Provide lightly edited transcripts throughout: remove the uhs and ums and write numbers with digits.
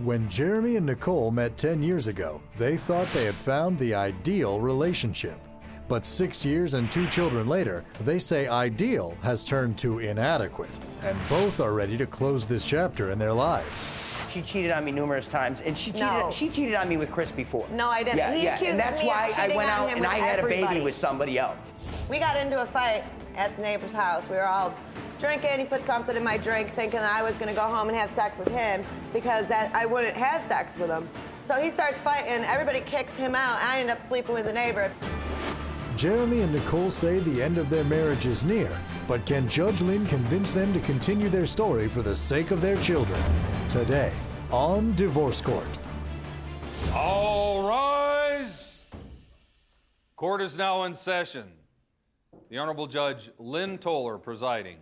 When Jeremy and Nicole met 10 years ago, they thought they had found the ideal relationship. But 6 years and 2 children later, they say ideal has turned to inadequate, and both are ready to close this chapter in their lives. She cheated on me numerous times, and she cheated on me with Chris before. No, I didn't. Yeah, and that's why I went out and I had a baby with somebody else. We got into a fight at the neighbor's house. We were all drinking. He put something in my drink thinking I was going to go home and have sex with him because I wouldn't have sex with him. So he starts fighting. Everybody kicks him out. I end up sleeping with the neighbor. Jeremy and Nicole say the end of their marriage is near, but can Judge Lynn convince them to continue their story for the sake of their children? Today on Divorce Court. All rise. Court is now in session. The Honorable Judge Lynn Toller presiding.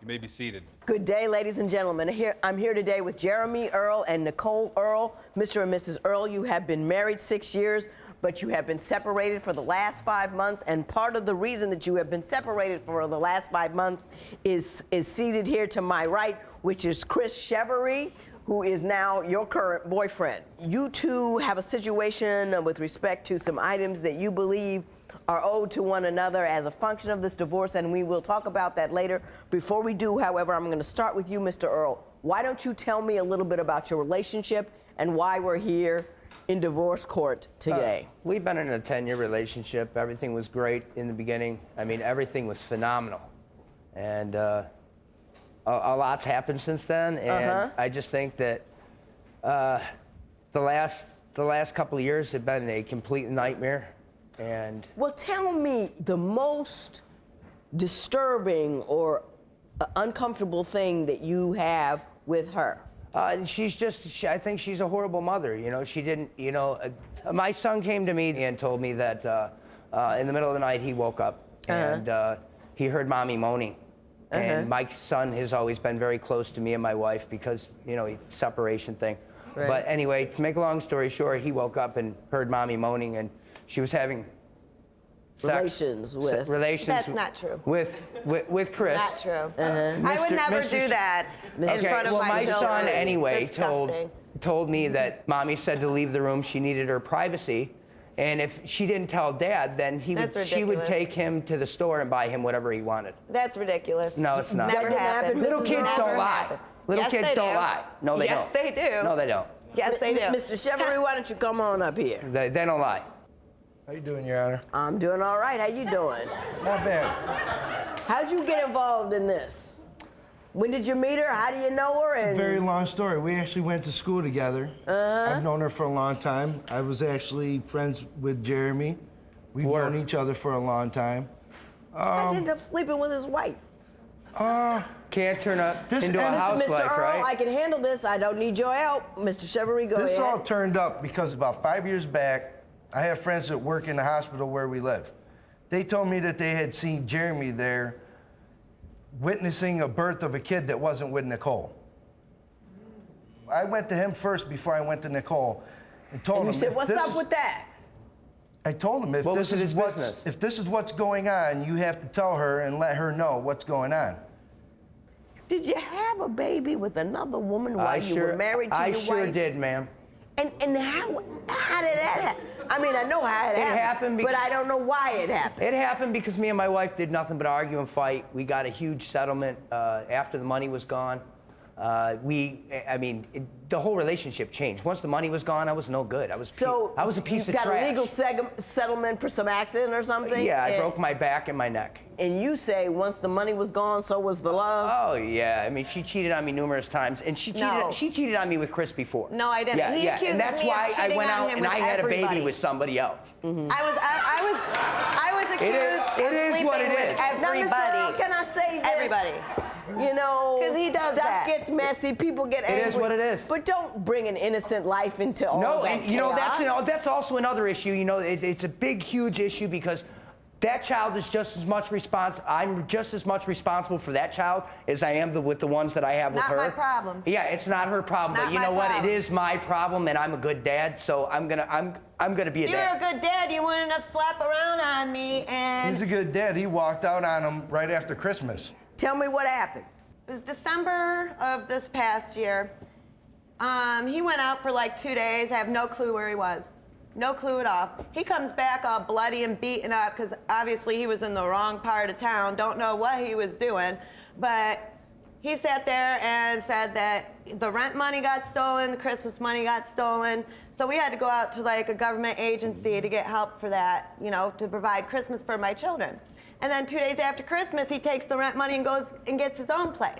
You may be seated. Good day, ladies and gentlemen. I'm here today with Jeremy Earl and Nicole Earl. Mr. and Mrs. Earl, you have been married 6 years, but you have been separated for the last 5 months, and part of the reason that you have been separated for the last 5 months is seated here to my right, which is Chris Chevery, who is now your current boyfriend. You two have a situation with respect to some items that you believe are owed to one another as a function of this divorce, and we will talk about that later. Before we do, however, I'm going to start with you, Mr. Earl. Why don't you tell me a little bit about your relationship and why we're here in divorce court today? We've been in a 10-year relationship. Everything was great in the beginning. I mean, everything was phenomenal. And a lot's happened since then, and I just think that the last couple of years have been a complete nightmare. And well, tell me the most disturbing or uncomfortable thing that you have with her. She's just, I think she's a horrible mother. You know, she didn't, you know, my son came to me and told me that in the middle of the night he woke up and he heard mommy moaning. And my son has always been very close to me and my wife because, you know, separation thing. Right. But anyway, to make a long story short, he woke up and heard mommy moaning, and she was having relations with. That's not true. With Chris. Not true. I would never do that in front of my children. Son anyway told me that mommy said to leave the room. She needed her privacy, and if she didn't tell Dad, then she would take him to the store and buy him whatever he wanted. That's ridiculous. No, it's not. Never happened. Little kids don't lie. Little kids don't lie. No, they don't. Yes, they do. No, they don't. Yes, they do. Mr. Chevery, why don't you come on up here? They don't lie. How you doing, Your Honor? I'm doing all right. How you doing? Not bad. How'd you get involved in this? When did you meet her? How do you know her? It's a very long story. We actually went to school together. I've known her for a long time. I was actually friends with Jeremy. We've known each other for a long time. How'd you end up sleeping with his wife? Can't turn up into a housewife, Mr. Earl, right? I can handle this. I don't need your help. Mr. Chevery, go ahead. This all turned up because about 5 years back, I have friends that work in the hospital where we live. They told me that they had seen Jeremy there witnessing a birth of a kid that wasn't with Nicole. I went to him first before I went to Nicole and told him. You said, what's up with that? I told him, if this is what's going on, you have to tell her and let her know what's going on. Did you have a baby with another woman while you were married to your wife? I sure did, ma'am. And how did that happen? I mean, I know how it happened, but I don't know why it happened. It happened because me and my wife did nothing but argue and fight. We got a huge settlement after the money was gone. The whole relationship changed. Once the money was gone, I was no good. I was a piece of trash. You got a legal settlement for some accident or something? Yeah, I broke my back and my neck. And you say once the money was gone, so was the love? Oh, yeah. I mean, she cheated on me numerous times, and she cheated on me with Chris before. No, I didn't. Yeah, and that's why I went out and I had a baby with somebody else. I was accused of sleeping with everybody. Now, Mr. Earl, can I say this? Everybody. You know, because he does stuff gets messy, people get angry. It is what it is. But don't bring an innocent life into all that chaos. No, and you know, that's also another issue. You know, it's a big, huge issue because that child is just as much I'm just as much responsible for that child as I am with the ones that I have with her. Not my problem. Yeah, it's not her problem. But you know what? It is my problem, and I'm a good dad, so I'm gonna be a dad. You're a good dad. You wouldn't have slapped around on me, and he's a good dad. He walked out on him right after Christmas. Tell me what happened. It was December of this past year. He went out for like 2 days. I have no clue where he was. No clue at all. He comes back all bloody and beaten up because obviously he was in the wrong part of town. Don't know what he was doing. But he sat there and said that the rent money got stolen, the Christmas money got stolen. So we had to go out to like a government agency to get help for that, you know, to provide Christmas for my children. And then 2 days after Christmas, he takes the rent money and goes and gets his own place.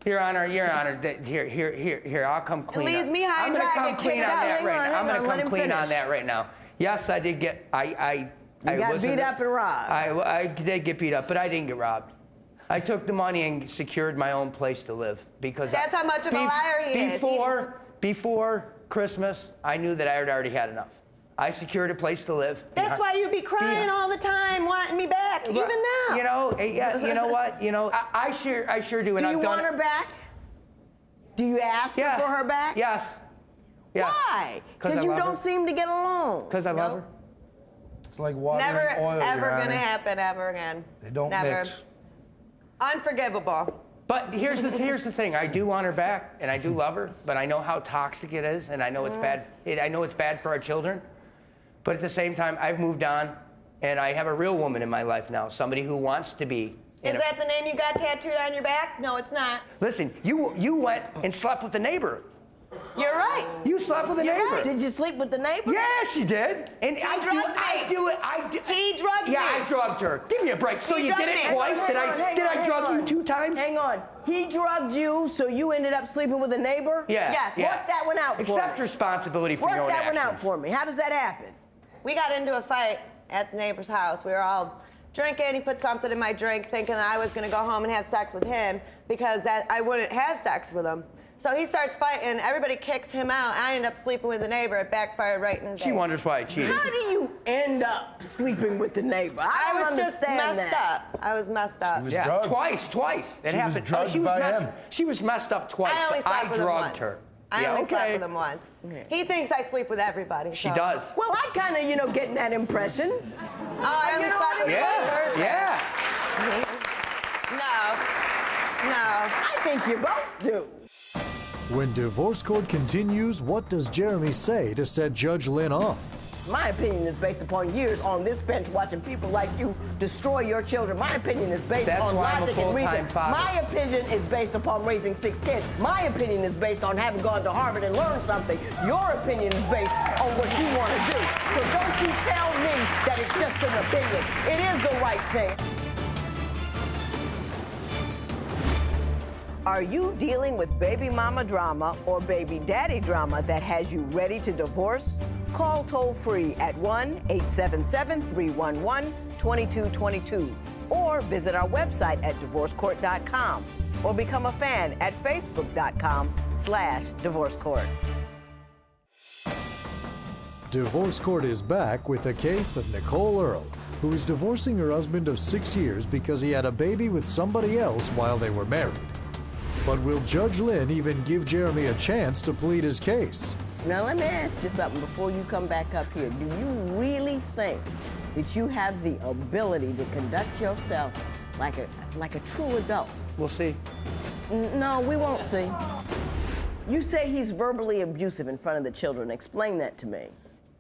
Your Honor, here, I'll come clean. It leaves me high and dry. I'm gonna come clean on that right now. I'm gonna come clean on finish. that right now. Yes, I did get, I got beat up and robbed. I did get beat up, but I didn't get robbed. I took the money and secured my own place to live because that's how much of a liar he is. Before Christmas, I knew that I had already had enough. I secured a place to live. That's why you be crying all the time, wanting me back, even now. You know, yeah, you know what? You know, I sure do. And Do you want her back? Do you ask her for her back? Yes. Yeah. Why? Because you don't seem to get along. Because I love her. It's like water and oil, Never Your gonna Honor. happen ever again. They don't Never. mix. Unforgivable. But here's the thing. I do want her back, and I do love her, but I know how toxic it is, and I know it's bad. I know it's bad for our children. But at the same time, I've moved on, and I have a real woman in my life now, somebody who wants to be. Is that the name you got tattooed on your back? No, it's not. Listen, you went and slept with the neighbor. You're right. You slept with the You're neighbor. right. Did you sleep with the neighbor? Yeah, she did. And He drugged me. I do it. He drugged me. Yeah, I drugged her. Give me a break. So He you did drugged it me. twice? Did I drug you 2 times? Hang on. He drugged you, so you ended up sleeping with a neighbor? Yeah. Yes. Yeah. Work that one out for me. Accept responsibility for your own Work that one out actions. for me. How does that happen? We got into a fight at the neighbor's house. We were all drinking. He put something in my drink thinking I was going to go home and have sex with him because I wouldn't have sex with him. So he starts fighting. Everybody kicks him out. I end up sleeping with the neighbor. It backfired right in his She face. wonders why I cheated. How do you end up sleeping with the neighbor? I don't was just understand messed that. up. I was messed up. was Yeah, drugged. twice. It She was happened. drugged by him. She was messed up twice, I only but I slept with him drugged once. her. I Yeah, only slept okay. with him once. He thinks I sleep with everybody. She so. does. Well, I kind of, getting that impression. Oh, I only You know slept what with I one person. Yeah. No. I think you both do. When divorce court continues, what does Jeremy say to set Judge Lynn off? My opinion is based upon years on this bench watching people like you destroy your children. My opinion is based That's on why I'm a logic and full-time reason. father. My opinion is based upon raising 6 kids. My opinion is based on having gone to Harvard and learned something. Your opinion is based on what you want to do. So don't you tell me that it's just an opinion. It is the right thing. Are you dealing with baby mama drama or baby daddy drama that has you ready to divorce? Call toll-free at 1-877-311-2222 or visit our website at divorcecourt.com or become a fan at facebook.com/divorcecourt. Divorce Court is back with the case of Nicole Earl, who is divorcing her husband of 6 years because he had a baby with somebody else while they were married. But will Judge Lynn even give Jeremy a chance to plead his case? Now, let me ask you something before you come back up here. Do you really think that you have the ability to conduct yourself like a true adult? We'll see. No, we won't see. You say he's verbally abusive in front of the children. Explain that to me.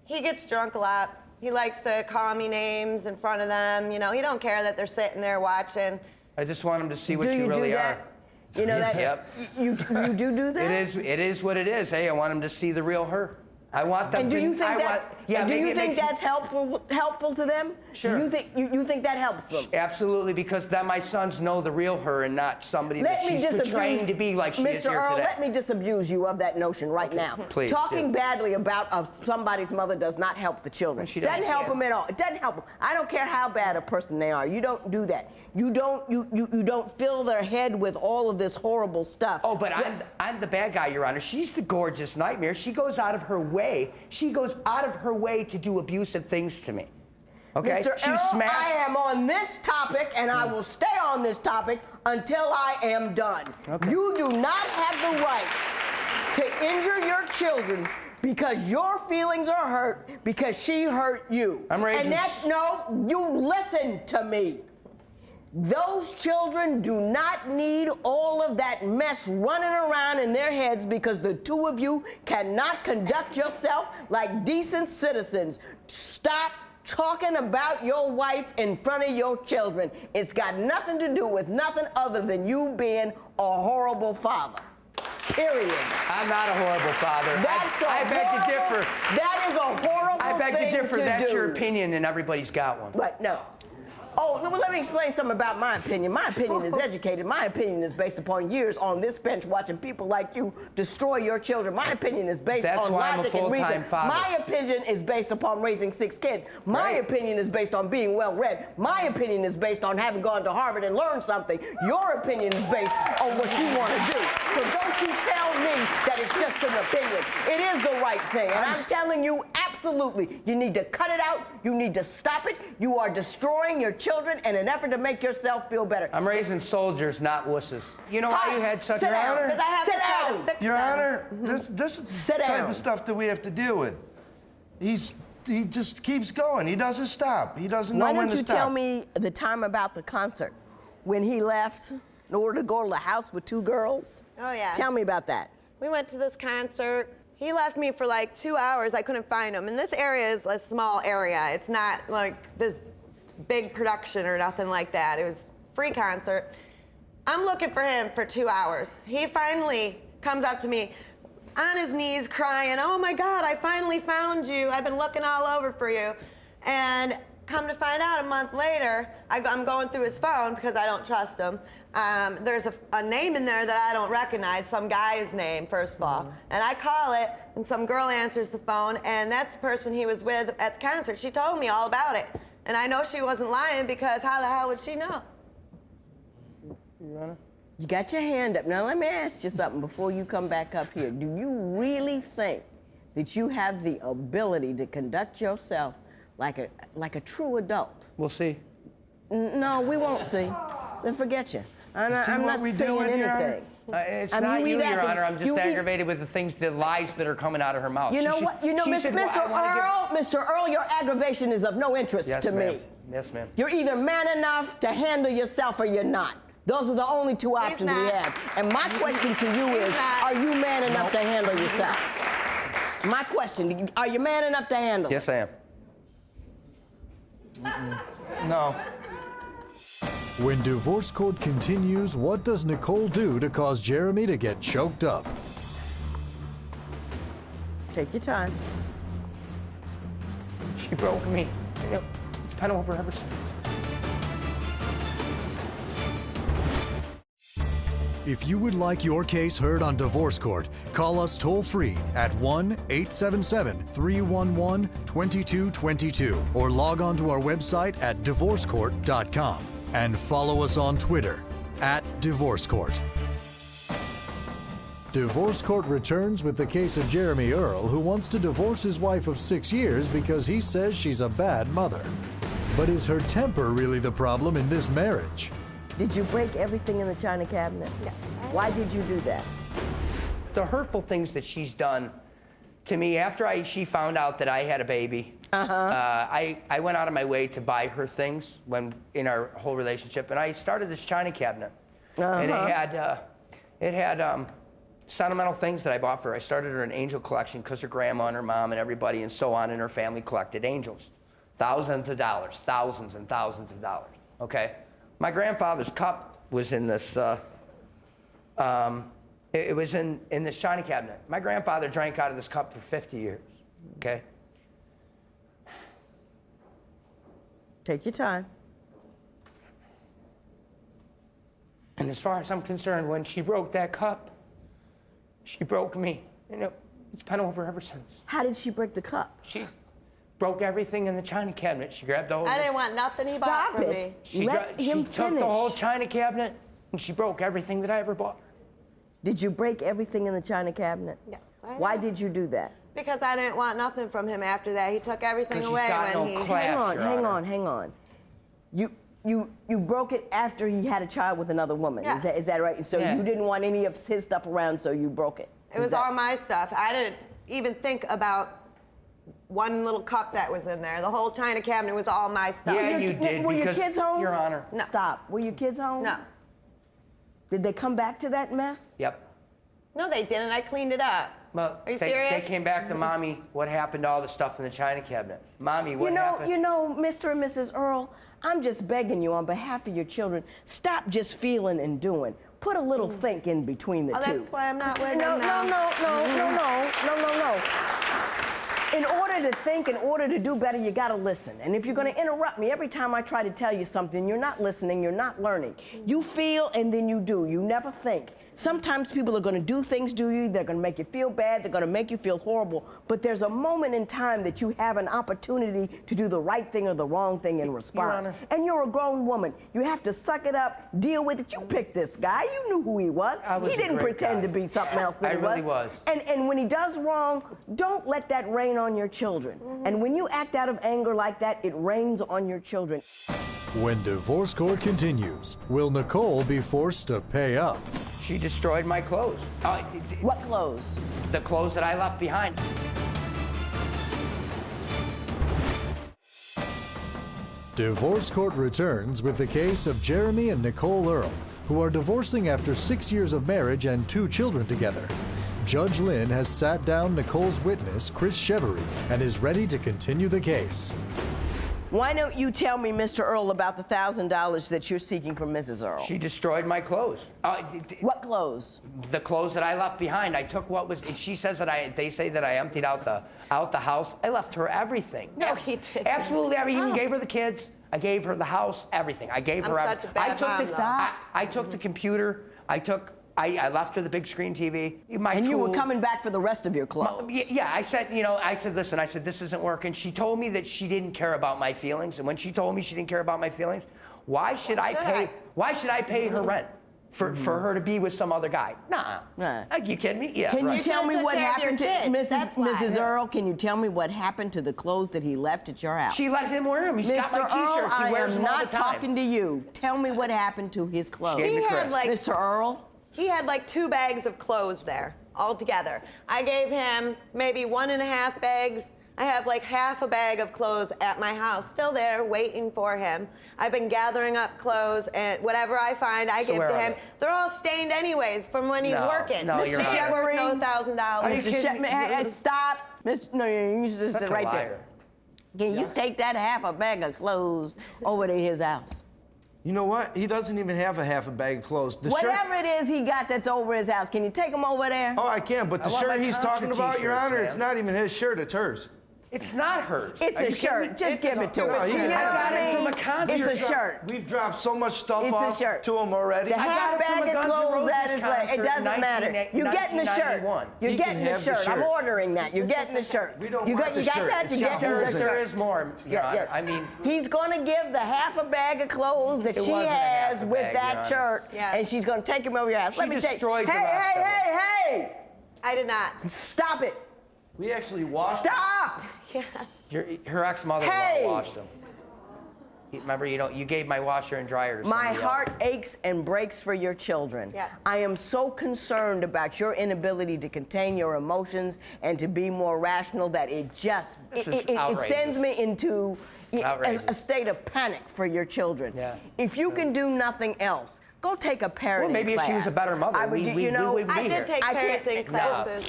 He gets drunk a lot. He likes to call me names in front of them. You know, he don't care that they're sitting there watching. I just want him to see what Do you you really do are. that? You know that? Yep. You do that? It is what it is. Hey, I want him to see the real her. I want them And do to. you think I that? want, yeah, and do maybe you it think makes- that's helpful to them? Sure. Do you think you think that helps them? Absolutely, because then my sons know the real her and not somebody that Let me she's portraying disabuse to be like she is Mr. here Earl, today. let me disabuse you of that notion right now. Please, Talking do. badly about somebody's mother does not help the children. She doesn't doesn't. help them at all. It doesn't help them. I don't care how bad a person they are. You don't do that. You don't fill their head with all of this horrible stuff. Oh, but I'm the bad guy, Your Honor. She's the gorgeous nightmare. She goes out of her way. She goes out of her way to do abusive things to me. Okay? Mr. She Earl, smashed- I am on this topic, and I will stay on this topic until I am done. Okay. You do not have the right to injure your children because your feelings are hurt because she hurt you. I'm raising- And no, you listen to me. Those children do not need all of that mess running around in their heads because the two of you cannot conduct yourself like decent citizens. Stop talking about your wife in front of your children. It's got nothing to do with nothing other than you being a horrible father. Period. I'm not a horrible father. I beg to differ. That is a horrible thing to do. I beg to differ. That's your opinion, and everybody's got one. But no. Oh, well, let me explain something about my opinion. My opinion is educated. My opinion is based upon years on this bench watching people like you destroy your children. My opinion is based on logic and reason. My opinion is based upon raising 6 kids. My opinion is based on being well-read. My opinion is based on having gone to Harvard and learned something. Your opinion is based on what you want to do. So don't you tell me that it's just an opinion. It is the right thing. And I'm telling you, absolutely, you need to cut it out. You need to stop it. You are destroying your children in an effort to make yourself feel better. I'm raising soldiers, not wusses. You know why you had such Sit down. Your Honor? Sit down. Your Honor, this is the type of stuff that we have to deal with. He just keeps going. He doesn't stop. He doesn't know when to stop. Why don't you tell me the time about the concert when he left in order to go to the house with 2 girls? Oh, yeah. Tell me about that. We went to this concert. He left me for like 2 hours. I couldn't find him. And this area is a small area. It's not like this big production or nothing like that. It was a free concert. I'm looking for him for 2 hours. He finally comes up to me on his knees crying, "Oh my God, I finally found you. I've been looking all over for you." And come to find out, a month later, I'm going through his phone because I don't trust him. There's a name in there that I don't recognize, some guy's name, first of all. And I call it, and some girl answers the phone, and that's the person he was with at the concert. She told me all about it. And I know she wasn't lying because how the hell would she know? Your Honor? You got your hand up. Now let me ask you something before you come back up here. Do you really think that you have the ability to conduct yourself like a true adult? We'll see. No, we won't see. Then forget you. I'm not saying anything. It's not you, Your Honor. I'm just aggravated with the lies that are coming out of her mouth. You know what? You know, Mr. Earl, your aggravation is of no interest to me. Yes, ma'am. You're either man enough to handle yourself or you're not. Those are the only 2 options we have. And my question to you is, are you man enough to handle yourself? My question, are you man enough to handle it? Yes, I am. No. When divorce court continues, what does Nicole do to cause Jeremy to get choked up? Take your time. She broke me. It's been over ever since. If you would like your case heard on Divorce Court, call us toll-free at 1-877-311-2222 or log on to our website at divorcecourt.com and follow us on Twitter @DivorceCourt. Divorce Court returns with the case of Jeremy Earl, who wants to divorce his wife of 6 years because he says she's a bad mother. But is her temper really the problem in this marriage? Did you break everything in the china cabinet? Yes. Why did you do that? The hurtful things that she's done to me after she found out that I had a baby. I went out of my way to buy her things in our whole relationship, and I started this china cabinet. And it had sentimental things that I bought for her. I started her an angel collection because her grandma and her mom and everybody and so on in her family collected angels. Thousands of dollars, thousands and thousands of dollars, okay? My grandfather's cup was in this, it was in this china cabinet. My grandfather drank out of this cup for 50 years, okay? Take your time. And as far as I'm concerned, when she broke that cup, she broke me. It's been over ever since. How did she break the cup? She broke everything in the china cabinet. She grabbed the whole... I didn't want nothing he bought from me. She took the whole china cabinet, and she broke everything that I ever bought her. Did you break everything in the china cabinet? Yes, I did. Why did you do that? Because I didn't want nothing from him after that. He took everything away when he... Hang on. You broke it after he had a child with another woman. Yes. Is that right? So you didn't want any of his stuff around, so you broke it. It was all my stuff. I didn't even think about one little cup that was in there. The whole china cabinet was all my stuff. Yeah, you did. Were your kids home? Your Honor. No. Stop. Were your kids home? No. Did they come back to that mess? Yep. No, they didn't. I cleaned it up. Well, Are you they serious? came back to Mommy, what happened to all the stuff in the china cabinet? Mommy, what happened? You know, Mr. and Mrs. Earl, I'm just begging you on behalf of your children, stop just feeling and doing. Put a little think in between the two. That's why I'm not with him No. In order to think, in order to do better, you gotta listen. And if you're gonna interrupt me every time I try to tell you something, you're not listening, you're not learning. You feel and then you do. You never think. Sometimes people are gonna do things to you, they're gonna make you feel bad, they're gonna make you feel horrible, but there's a moment in time that you have an opportunity to do the right thing or the wrong thing in response. Honor. And you're a grown woman. You have to suck it up, deal with it. You picked this guy, you knew who he was. He didn't pretend to be something else than I he really was. And when he does wrong, don't let that rain on your children. And when you act out of anger like that, it rains on your children. When divorce court continues, will Nicole be forced to pay up? She destroyed my clothes. What clothes? The clothes that I left behind. Divorce court returns with the case of Jeremy and Nicole Earl, who are divorcing after 6 years of marriage and 2 children together. Judge Lynn has sat down Nicole's witness, Chris Chevery, and is ready to continue the case. Why don't you tell me, Mr. Earl, about the $1,000 that you're seeking from Mrs. Earl? She destroyed my clothes. What clothes? The clothes that I left behind. I took what was. She says that they say that I emptied out the house. I left her everything. No, he didn't. Absolutely everything. I even gave her the kids. I gave her the house. Everything. I gave her. such a bad mom, though. I took the computer. I left her the big screen TV. And you were coming back for the rest of your clothes. Yeah, I said, listen, this isn't working. She told me that she didn't care about my feelings, and when she told me she didn't care about my feelings, why should I pay her rent for her to be with some other guy? Nah. Are you kidding me? Yeah. Can right. you tell me what happened to Mrs. Earl? Earl? Can you tell me what happened to the clothes that he left at your house? She let him wear them. He's got my Mr. Earl, T-shirts. He I wears am them all the not time. talking to you. Tell me what happened to his clothes. She gave me He had Chris. like Mr. Earl? He had like 2 bags of clothes there all together. I gave him maybe 1.5 bags. I have like half a bag of clothes at my house, still there, waiting for him. I've been gathering up clothes, and whatever I find, I give to him. They're all stained anyways from when he's working. No, you're Mr. Chevery, no $1,000. Stop. No, you just Such a right liar. there. Can you take that half a bag of clothes over to his house? You know what? He doesn't even have a half a bag of clothes. The Whatever it is he got that's over his house, can you take him over there? Oh, I can, but the I want shirt my he's talking concert about, Your t-shirts, Honor, man. it's not even his shirt, it's hers. It's not hers. It's Are a you kidding shirt. me? Just give it to No, him. you You know got what it I from mean? a concert. It's a shirt. We've dropped so much stuff It's a off shirt. to him already. The half got it from bag a of Guns N' clothes, Roses that is right. It concert in doesn't matter. You're getting the shirt. 1991. You're He getting can the have the shirt. I'm shirt. ordering that. You're getting the shirt. We don't you want got, the you got shirt. that? It's You're just getting yours. the There shirt. is more, Your Honor. I mean, He's going to give the half a bag of clothes that It she wasn't a half has a with bag, that Your shirt, Yeah. and she's going to take him over your house. Let me take. destroyed the rest of them. Hey! I did not. Stop it! We actually washed Stop! her ex-mother Hey! washed them. Remember, you gave my washer and dryer to My somebody heart aches and breaks for your children. Yeah. I am so concerned about your inability to contain your emotions and to be more rational that it just This is it outrageous. sends me into a Outrageous. state of panic for your children. Yeah. If you can do nothing else, go take a parenting Well, maybe class. if she was a better mother, I would, we you know, wouldn't I be did here. take I can't- parenting No. classes.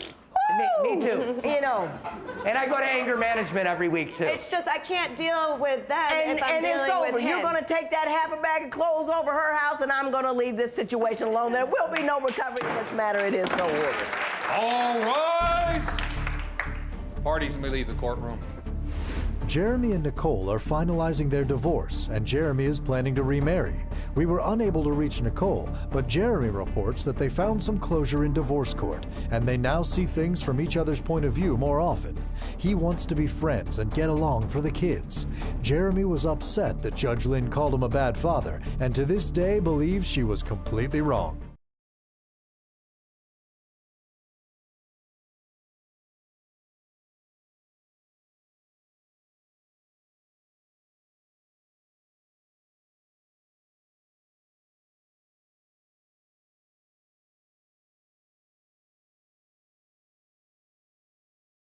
Me too. You know, And I go to anger management every week too. It's just I can't deal with them and, if I'm and it's dealing over. with him. You're going to take that half a bag of clothes over her house, and I'm going to leave this situation alone. There will be no recovery in this matter. It is so ordered. All rise. Parties may leave the courtroom. Jeremy and Nicole are finalizing their divorce, and Jeremy is planning to remarry. We were unable to reach Nicole, but Jeremy reports that they found some closure in divorce court, and they now see things from each other's point of view more often. He wants to be friends and get along for the kids. Jeremy was upset that Judge Lynn called him a bad father, and to this day believes she was completely wrong.